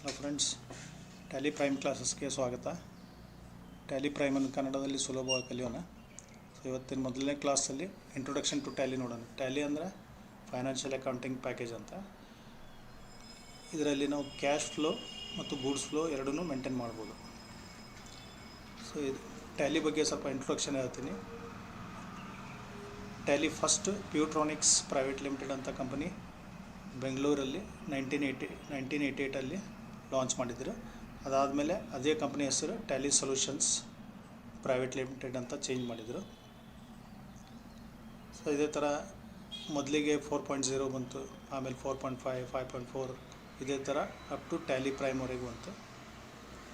Hello friends, Tally prime ಕ್ಲಾಸಸ್ಗೆ ಸ್ವಾಗತ. Tally ಪ್ರೈಮನ್ನು ಕನ್ನಡದಲ್ಲಿ ಸುಲಭವಾಗಿ ಕಲಿಯೋಣ. ಸೊ ಇವತ್ತಿನ ಮೊದಲನೇ ಕ್ಲಾಸಲ್ಲಿ ಇಂಟ್ರೊಡಕ್ಷನ್ ಟು ಟ್ಯಾಲಿ ನೋಡೋಣ. ಟ್ಯಾಲಿ ಅಂದರೆ ಫೈನಾನ್ಷಿಯಲ್ ಅಕೌಂಟಿಂಗ್ ಪ್ಯಾಕೇಜ್ ಅಂತ. ಇದರಲ್ಲಿ ನಾವು ಕ್ಯಾಶ್ ಫ್ಲೋ ಮತ್ತು ಗೂಡ್ಸ್ ಫ್ಲೋ ಎರಡನ್ನೂ ಮೇಂಟೈನ್ ಮಾಡ್ಬೋದು. ಸೊ ಇದು ಟ್ಯಾಲಿ ಬಗ್ಗೆ ಸ್ವಲ್ಪ ಇಂಟ್ರೊಡಕ್ಷನ್ ಹೇಳ್ತೀನಿ. ಟ್ಯಾಲಿ ಫಸ್ಟ್ ಪ್ಯೂಟ್ರಾನಿಕ್ಸ್ ಪ್ರೈವೇಟ್ ಲಿಮಿಟೆಡ್ ಅಂತ ಕಂಪನಿ ಬೆಂಗಳೂರಲ್ಲಿ 1988 ಲಾಂಚ್ ಮಾಡಿದರು. ಅದಾದಮೇಲೆ ಅದೇ ಕಂಪ್ನಿ ಹೆಸರು ಟ್ಯಾಲಿ ಸೊಲ್ಯೂಷನ್ಸ್ ಪ್ರೈವೇಟ್ ಲಿಮಿಟೆಡ್ ಅಂತ ಚೇಂಜ್ ಮಾಡಿದರು. ಸೊ ಇದೇ ಥರ ಮೊದಲಿಗೆ 4.0 ಬಂತು, ಆಮೇಲೆ 4.5, 5.4 ಇದೇ ಥರ ಅಪ್ ಟು ಟ್ಯಾಲಿ ಪ್ರೈಮ್ವರೆಗೂ ಬಂತು.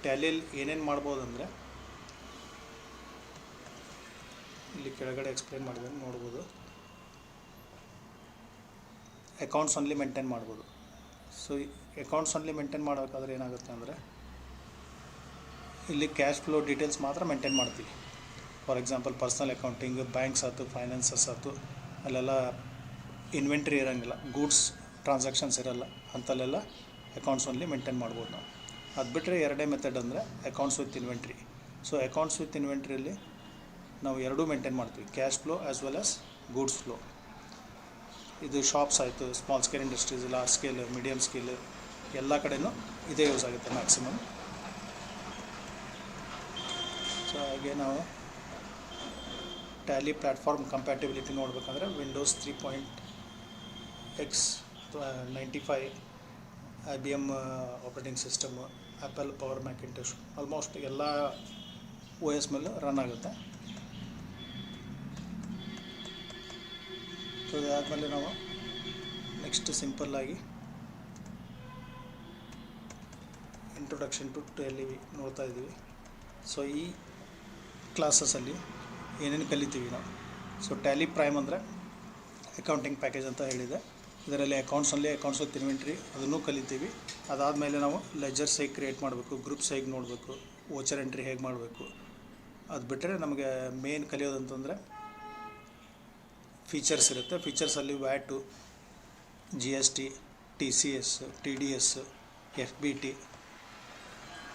ಟ್ಯಾಲಿಯಲ್ಲಿ ಏನೇನು ಮಾಡ್ಬೋದು ಅಂದರೆ ಇಲ್ಲಿ ಕೆಳಗಡೆ ಎಕ್ಸ್ಪ್ಲೇನ್ ಮಾಡಿದ್ದೀನಿ ನೋಡ್ಬೋದು. ಅಕೌಂಟ್ಸ್ ಓನ್ಲಿ ಮೇಂಟೈನ್ ಮಾಡ್ಬೋದು. ಸೊ ಅಕೌಂಟ್ಸ್ ಓನ್ಲಿ ಮೇಂಟೈನ್ ಮಾಡಬೇಕಾದ್ರೆ ಏನಾಗುತ್ತೆ ಅಂದರೆ ಇಲ್ಲಿ ಕ್ಯಾಶ್ ಫ್ಲೋ ಡೀಟೇಲ್ಸ್ ಮಾತ್ರ ಮೇಂಟೈನ್ ಮಾಡ್ತೀವಿ. For example personal accounting, banks ಆಯ್ತು, ಫೈನಾನ್ಸಸ್ ಆಯ್ತು, ಅಲ್ಲೆಲ್ಲ ಇನ್ವೆಂಟ್ರಿ ಇರೋಂಗಿಲ್ಲ, ಗೂಡ್ಸ್ ಟ್ರಾನ್ಸಾಕ್ಷನ್ಸ್ ಇರೋಲ್ಲ, ಅಂಥಲ್ಲೆಲ್ಲ ಅಕೌಂಟ್ಸ್ ಓನ್ಲಿ ಮೇಂಟೈನ್ ಮಾಡ್ಬೋದು ನಾವು. ಅದು ಬಿಟ್ಟರೆ ಎರಡೇ ಮೆಥಡ್ ಅಂದರೆ accounts with inventory. So accounts with ಇನ್ವೆಂಟ್ರಿಯಲ್ಲಿ ನಾವು ಎರಡೂ ಮೇಂಟೈನ್ ಮಾಡ್ತೀವಿ, cash flow as well as goods flow. ಇದು ಶಾಪ್ಸ್ ಆಯಿತು, small scale industries, large scale, medium scale ಎಲ್ಲ ಕಡೆಯೂ ಇದೇ ಯೂಸ್ ಆಗುತ್ತೆ ಮ್ಯಾಕ್ಸಿಮಮ್. ಸೊ ಹಾಗೆ ನಾವು ಟ್ಯಾಲಿ ಪ್ಲ್ಯಾಟ್ಫಾರ್ಮ್ ಕಂಪ್ಯಾಟಿಬಿಲಿಟಿ ನೋಡಬೇಕಂದ್ರೆ ವಿಂಡೋಸ್ 3.x ಅಥವಾ 95, IBM operating system, Apple Power Macintosh, almost ಎಲ್ಲ OS ಮೇಲೂ ರನ್ ಆಗುತ್ತೆ. ಸೊ ಅದಾದಮೇಲೆ ನಾವು ನೆಕ್ಸ್ಟ್ ಸಿಂಪಲ್ಲಾಗಿ ಇಂಟ್ರೊಡಕ್ಷನ್ ಟು ಟ್ಯಾಲಿ ನೋಡ್ತಾ ಇದ್ದೀವಿ. ಸೊ ಈ ಕ್ಲಾಸಸಲ್ಲಿ ಏನೇನು ಕಲಿತೀವಿ ನಾವು. ಸೊ ಟ್ಯಾಲಿ ಪ್ರೈಮ್ ಅಂದರೆ ಅಕೌಂಟಿಂಗ್ ಪ್ಯಾಕೇಜ್ ಅಂತ ಹೇಳಿದೆ. ಇದರಲ್ಲಿ ಅಕೌಂಟ್ಸಲ್ಲಿ ಅಕೌಂಟ್ಸ್ ವಿತ್ ಇನ್ವೆಂಟ್ರಿ ಅದನ್ನು ಕಲಿತೀವಿ. ಅದಾದಮೇಲೆ ನಾವು ಲೆಜರ್ಸ್ ಹೇಗೆ ಕ್ರಿಯೇಟ್ ಮಾಡಬೇಕು, ಗ್ರೂಪ್ಸ್ ಹೇಗೆ ನೋಡಬೇಕು, ವೋಚರ್ ಎಂಟ್ರಿ ಹೇಗೆ ಮಾಡಬೇಕು. ಅದು ಬಿಟ್ಟರೆ ನಮಗೆ ಮೇನ್ ಕಲಿಯೋದಂತಂದರೆ ಫೀಚರ್ಸ್ ಇರುತ್ತೆ. ಫೀಚರ್ಸಲ್ಲಿ VAT, GST, TCS, TDS, FBT,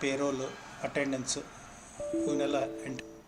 payroll, attendance ಇವನ್ನೆಲ್ಲ